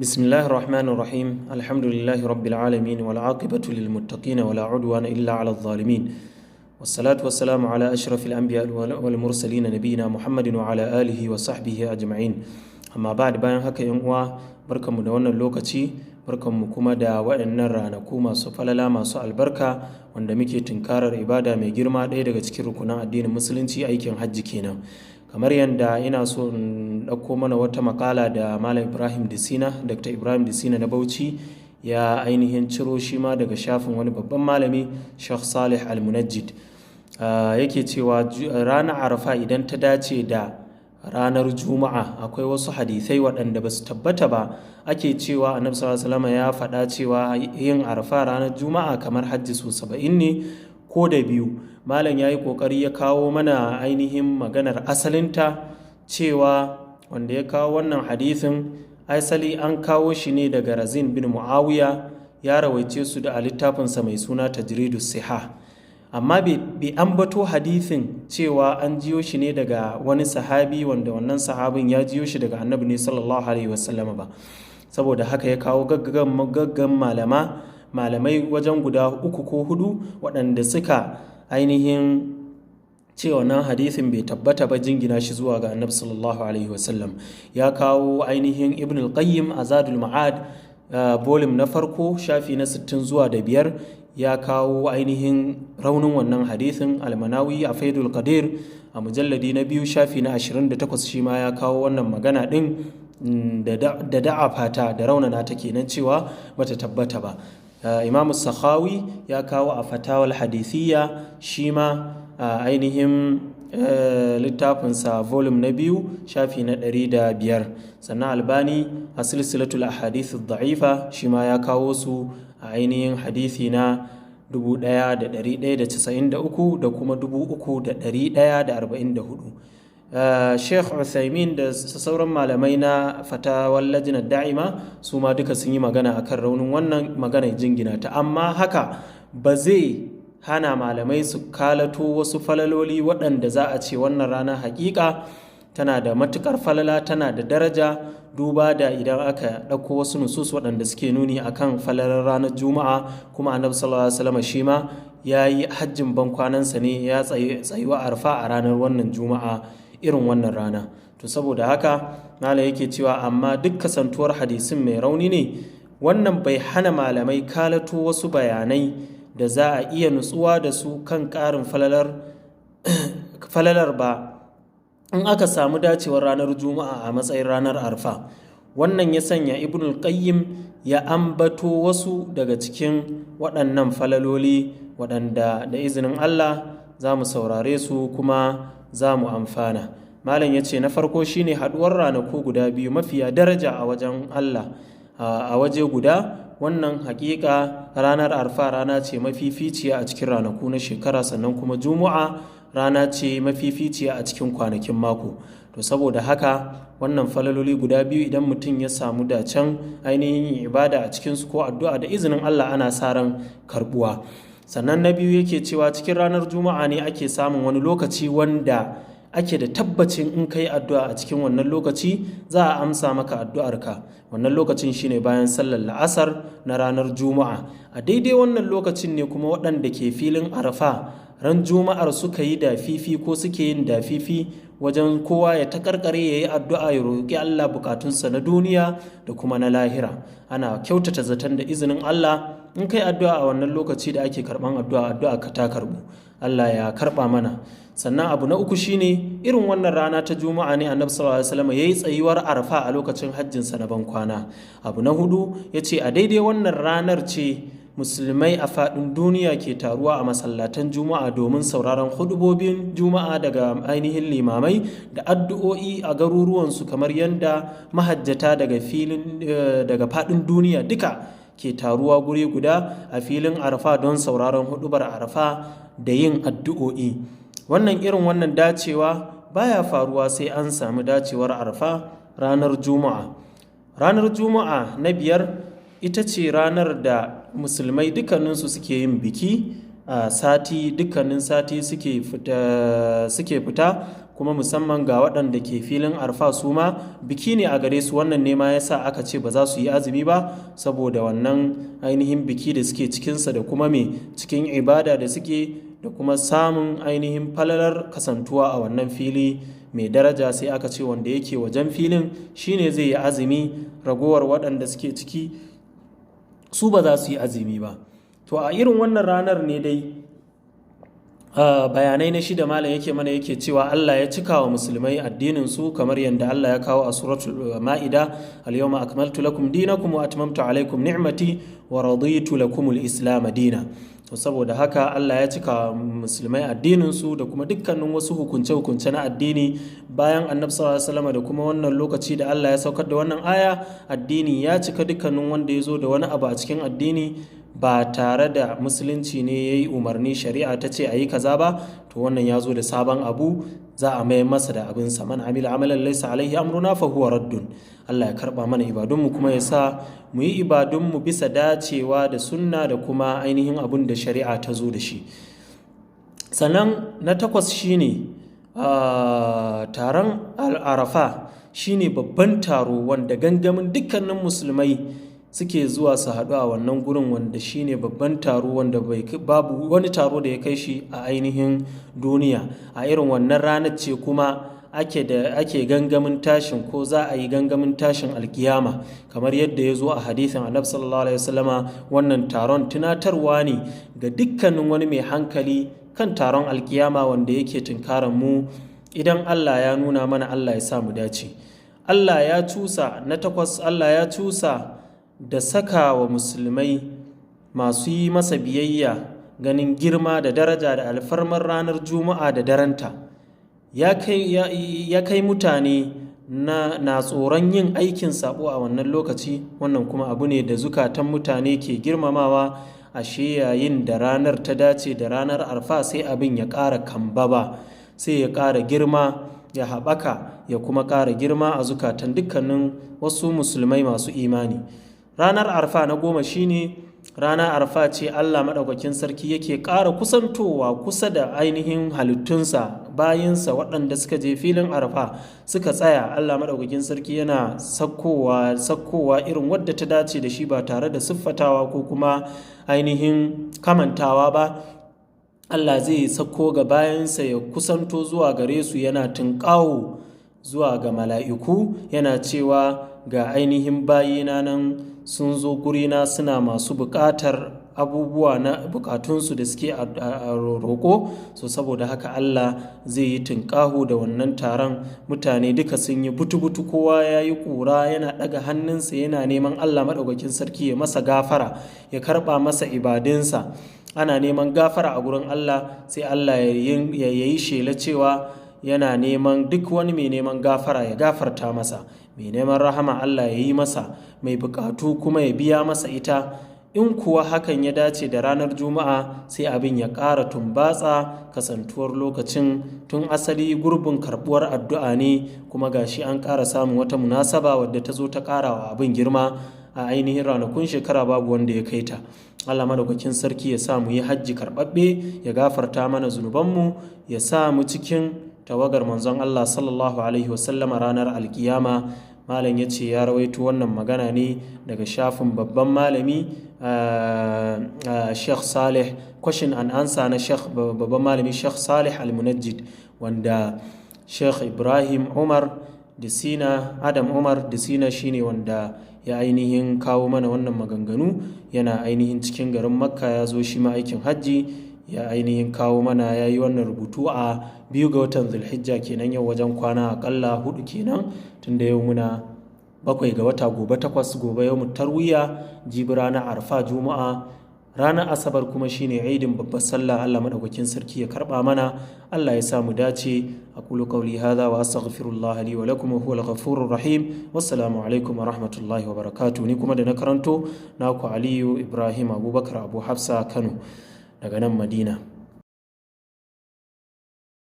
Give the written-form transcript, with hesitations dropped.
بسم الله الرحمن الرحيم الحمد لله رب العالمين والعاقبة للمتقين ولا عدوان إلا على الظالمين والصلاة والسلام على أشرف الأنبياء والمرسلين نبينا محمد وعلى آله وصحبه أجمعين أما بعد bayan haka yan uwa barkanmu da wannan lokaci barkanmu kuma da waɗannan ranaku masu falala masu albarka wanda muke tunkarar ibada mai girma ɗaya daga cikin rukunan addinin musulunci aikin hajji kenan kamar yadda ina so in ɗauko mana wata makala da Malam Ibrahim Disina, Dr. Ibrahim Disina na Bauchi ya ainihin ciro shi ma daga shafin wani babban malami Sheikh Salih Al-Munajjid yake cewa ranar Arafa idan ta dace da ranar Juma'a akwai wasu hadisai waɗanda ba su tabbata ba ake cewa Annabi sallallahu alaihi wasallam ya faɗa cewa yin Arafa ranar Juma'a kamar hajji su 70 ne ko da biyu. Malam ya yi ƙoƙari ya kawo mana ainihin maganar asalinta cewa wanda ya kawo wannan hadisin asali an kawo shi ne daga Razin bin Muawiya ya rawaice su da a littafinsa mai suna Tajridus Sihah amma bai ambato hadisin cewa an jiyo shi ne daga wani sahabi wanda wannan sahabin ya jiyo shi daga Annabi ne sallallahu alaihi wasallam ba saboda haka ya kawo gaggan malamai wajen guda 3 ko 4 waɗanda suka ainihin cewa nan hadisin bai tabbata ba jingina shi zuwa ga Annabi sallallahu alaihi wasallam ya kawo ainihin Ibn al-Qayyim a Zadul Ma'ad volume na farko shafi na 60 zuwa da 5 ya kawo ainihin raunin wannan hadisin Al-Manawi a Faidul Qadir a mujalladi na 2 shafi na 28 shi ma ya kawo wannan magana din da da'afata da raunana ta kenan cewa bata tabbata ba. Imam Sakhawi ya kawo a fatawal hadithiyya shi ma ainihin littafinsa volume na 2 shafi na 105 sannan Albani a silsilatul ahadith da'ifa shi ma ya kawo su a ainihin hadithi na 1193 da kuma 3144. Sheikh Uthaymin da sauran malamai na fatawar lajinar da'ima su ma duka sun yi magana akan raunin wannan magana jingina ta amma haka ba zai hana malamai su kalato wasu falaloli waɗanda za a ce wannan rana hakika tana da matukar falala tana da daraja duba da idan aka ɗauko wasu nusus waɗanda suke nuni akan falalar ranar juma'a kuma Annabi sallallahu alaihi wasallam shi ma ya yi hajjin bankwanansa ne ya tsayuwa arfa a ranar wannan juma'a irin wannan rana to saboda haka malam yake cewa amma duk kasantuwar hadisin mai rauni ne wannan bai hana malamai kalato wasu bayanai da za a iya nutsuwa da su kan ƙarin falalar ba in aka samu dacewar ranar juma'a a matsayin ranar arfa wannan ya sanya Ibn al-Qayyim ya ambato wasu daga cikin waɗannan falaloli waɗanda da izinin Allah za mu saurare su kuma za mu amfana. Malam ya ce na farko shine haɗuwar ranaku guda biyu mafiya daraja a wajen Allah a waje guda wannan hakika ranar arfa rana ce mafificiya a cikin ranaku na shekara sannan kuma juma'a rana ce mafificiya a cikin kwanakin mako to saboda haka wannan falaloli guda biyu idan mutum ya samu dacen ainihin ibada a cikinsu ko addu'a da izinin Allah ana sa ran karbuwa. Sannan na biyu yake cewa cikin ranar juma'a ne ake samun wani lokaci wanda ake da tabbacin in kai addu'a a cikin wannan lokaci za a amsa maka addu'arka wannan lokacin shine bayan sallar la'asar na ranar juma'a a daidai wannan lokacin ne kuma waɗanda ke filin arafa ran juma'ar suka yi dafifi ko suke yin dafifi wajen kowa ya takarkare ya yi addu'a ya roƙi Allah bukatunsa na duniya da kuma na lahira ana kyautata zaton da izinin Allah in kai addu'a a wannan lokaci da ake karɓan addu'a ka ta karɓu Allah ya karɓa mana. Sannan abu na uku shine irin wannan rana ta juma'a ne Annabi sallallahu alaihi wasallam yayi tsayuwar arfa a lokacin hajjinsa na ban kwana. Abu na hudu yace a daidai wannan ranar ce musulmai a faɗin duniya ke taruwa a masallatan juma'a domin sauraron hudubobin juma'a daga ainihin limamai da addu'o'i a garuruwansu kamar yadda mahajjata daga faɗin duniya duka ke taruwa guri guda a filin arafa don sauraron hudubar arafa da yin addu'o'i wannan dacewa baya faruwa sai an sami dacewar arafa ranar juma'a na 5 ita ce ranar da musulmai dukkaninsu suke yin biki a sati dukkanin sati suke fita kuma musamman ga waɗanda ke filin arfa su ma biki ne a gare su. Wannan ne ma yasa aka ce ba za su yi azumi ba, saboda wannan ainihin biki da suke cikinsa da kuma cikin ibada da suke, da kuma samun ainihin falalar kasantuwa a wannan fili mai daraja. Sai aka ce wanda yake wajen filin shine zai yi azumi, ragowar waɗanda suke ciki su ba za su yi azumi ba. To a irin wannan ranar ne dai bayanai na shida malam yake mana, yake cewa Allah ya cika wa musulmai addinin su, kamar yadda Allah ya kawo a suratul ma'ida, al-yawma akmaltu lakum dinakum wa atmamtu alaykum ni'mati wa raditu lakum al-islam dina. to saboda haka Allah ya cika musulmai addinin su da kuma dukkanin wasu hukunce-hukunce na addini bayan Annabi sallallahu alaihi wasallam, da kuma wannan lokaci da Allah ya saukar da wannan aya, addini ya cika. Dukkanin wanda ya zo da wani abu a cikin addini ba tare da musulunci ne ya yi umarni, shari'a ta ce a yi kaza ba, to wannan ya zo da sabon abu, za a mayar masa da abinsa. Man amila amalan laysa alaihi amruna fa huwa raddun. Allah ya karba mana ibadunmu kuma ya sa mu yi ibadunmu bisa dacewa da sunna da kuma ainihin abun da shari'a ta zo da shi. Sannan na 8 shine taron Arafa, shine babban taro wanda gangamin dukkanin musulmai suke zuwa su haɗu a wannan gurin, wanda shine babban taro wanda babu wani taro da ya kai shi a ainihin duniya. A irin wannan ranar ce kuma ake gangamin tashin, ko za a yi gangamin tashin alkiyama, kamar yadda ya zo a hadisin Annabi sallallahu alaihi wasallama. Wannan taron tunatarwa ne ga dukkanin wani mai hankali kan taron alkiyama wanda yake tunkaran mu, idan Allah ya nuna mana. Allah ya sa mu dace. Allah ya cusa na 8, Allah ya cusa da saka wa musulmai masu yi masa biyayya ganin girma da daraja da alfarmar ranar juma'a da daranta. Ya kai mutane na tsoron yin aikin sabo a wannan lokaci. Wannan kuma abu ne da zukatan mutane ke girmamawa. Ashe yayin da ranar ta dace da ranar arfa, sai abin ya ƙara kambaba, sai ya ƙara girma, ya haɓaka, ya kuma ƙara girma a zukatan dukkanin wasu musulmai masu imani. Ranar arfa na 10 shine ranar arfa ce Allah maɗaukakin sarki yake ƙara kusantowa kusa da ainihin halittunsa, bayinsa waɗanda suka je filin arfa suka tsaya. Allah maɗaukakin sarki yana sakkowa irin wadda ta dace da shi, ba tare da siffatawa ko kuma ainihin kamantawa ba. Allah zai sakko ga bayansa ya kusanto zuwa gare su, yana tunƙawo zuwa ga mala'iku, yana cewa ga ainihin bayina nan sun zo gurina suna masu buƙatar abubuwa na buƙatunsu da suke a roƙo. So saboda haka Allah zai yi tunƙahu da wannan taron. Mutane duka sun yi butu-butu, kowa ya yi ƙura, yana ɗaga hannunsa yana neman Allah maɗaukakin sarki ya masa gafara, ya karɓa masa ibadunsa. Ana neman gafara a gurin Allah, sai Allah ya yi shela cewa yana neman duk wani mai neman gafara ya gafarta masa, mai neman rahama Allah ya yi masa, mai bukatu kuma ya biya masa ita. In kuwa hakan ya dace da ranar juma'a, sai abin ya ƙara tumbatsa, kasantuwar lokacin tun asali gurbin karɓuwar addu'a ne, kuma gashi an ƙara samun wata munasaba wadda ta zo ta ƙara wa abin girma. A ainihin ranakun shekara babu wanda ya kai ta. Allah madaukakin sarki ya sa mu yi hajji karɓaɓɓe, ya gafarta mana zunubanmu, ya sa mu cikin tawagar manzon Allah sallallahu alaihi wasallama ranar alkiyama. Malam ya ce ya rawaito wannan magana ne daga shafin babban malami Sheikh Saleh, question and answer na babban malami Sheikh Saleh al-Munajjid, wanda Sheikh Ibrahim Umar Disina, Adam Umar Disina shine wanda ya ainihin kawo mana wannan maganganu. Yana ainihin cikin garin Makka, ya zo shi ma aikin hajji, ya ainihin kawo mana, ya yi wannan rubutu a 2 ga watan Zulhijja kenan, yau wajen kwana akalla 4 kenan, tunda yau muna 7 ga wata, gobe 8, gobe yau tarwiya, jibi ranar arfa juma'a, ranar asabar kuma shine idin babbar sallah. Allah madaukakin sarki ya karba mana, Allah ya sa mu dace. aqulu qawli hadha wa astaghfirullah li wa lakum, wa huwal ghafurur rahim. Wassalamu alaikum wa rahmatullahi wa barakatuh. Ni kuma da na karanto naku Aliyu Ibrahim Abubakar Abu Hafsa Kano daga nan Madina.